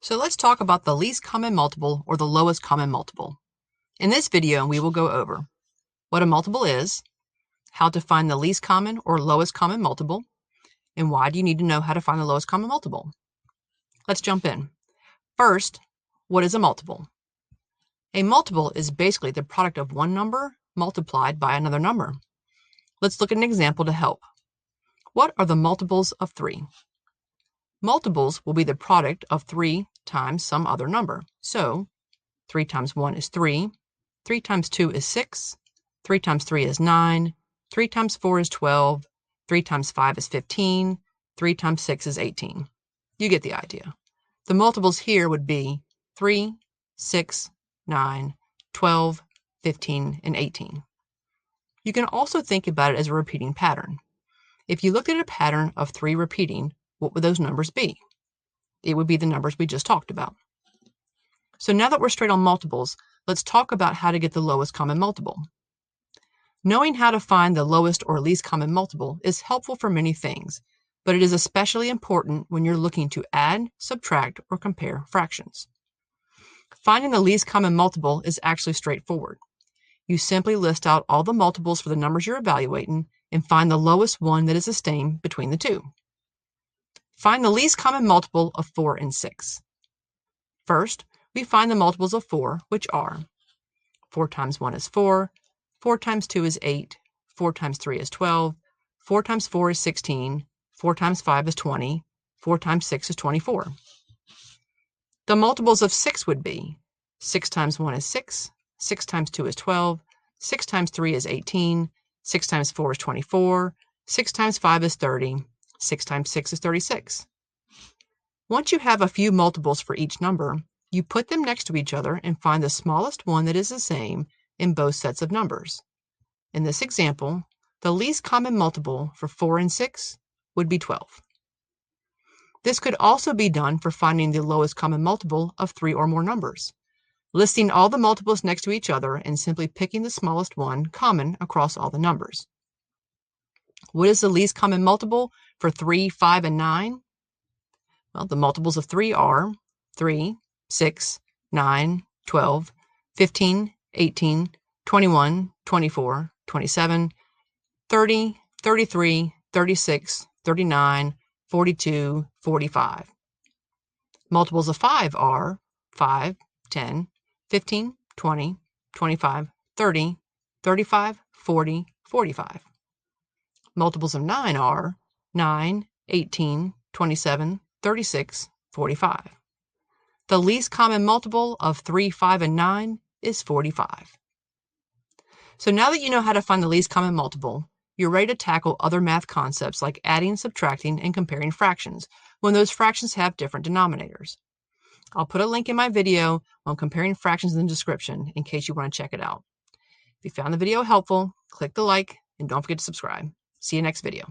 So let's talk about the least common multiple or the lowest common multiple. In this video, we will go over what a multiple is, how to find the least common or lowest common multiple, and why do you need to know how to find the lowest common multiple. Let's jump in. First, what is a multiple? A multiple is basically the product of one number multiplied by another number. Let's look at an example to help. What are the multiples of 3? Multiples will be the product of 3 times some other number. So 3 times 1 is 3, 3 times 2 is 6, 3 times 3 is 9, 3 times 4 is 12, 3 times 5 is 15, 3 times 6 is 18. You get the idea. The multiples here would be 3, 6, 9, 12, 15, and 18. You can also think about it as a repeating pattern. If you looked at a pattern of 3 repeating, what would those numbers be? It would be the numbers we just talked about. So now that we're straight on multiples, let's talk about how to get the lowest common multiple. Knowing how to find the lowest or least common multiple is helpful for many things, but it is especially important when you're looking to add, subtract, or compare fractions. Finding the least common multiple is actually straightforward. You simply list out all the multiples for the numbers you're evaluating and find the lowest one that is the same between the two. Find the least common multiple of 4 and 6. First, we find the multiples of 4, which are 4 times 1 is 4, 4 times 2 is 8, 4 times 3 is 12, 4 times 4 is 16, 4 times 5 is 20, 4 times 6 is 24. The multiples of 6 would be 6 times 1 is 6, 6 times 2 is 12, 6 times 3 is 18, 6 times 4 is 24, 6 times 5 is 30, 6 times 6 is 36. Once you have a few multiples for each number, you put them next to each other and find the smallest one that is the same in both sets of numbers. In this example, the least common multiple for 4 and 6 would be 12. This could also be done for finding the lowest common multiple of 3 or more numbers, listing all the multiples next to each other and simply picking the smallest one common across all the numbers. What is the least common multiple for 3, 5, and 9? Well, the multiples of 3 are 3, 6, 9, 12, 15, 18, 21, 24, 27, 30, 33, 36, 39, 42, 45. Multiples of 5 are 5, 10, 15, 20, 25, 30, 35, 40, 45. Multiples of 9 are 9, 18, 27, 36, 45. The least common multiple of 3, 5, and 9 is 45. So now that you know how to find the least common multiple, you're ready to tackle other math concepts like adding, subtracting, and comparing fractions when those fractions have different denominators. I'll put a link in my video on comparing fractions in the description in case you want to check it out. If you found the video helpful, click the like and don't forget to subscribe. See you next video.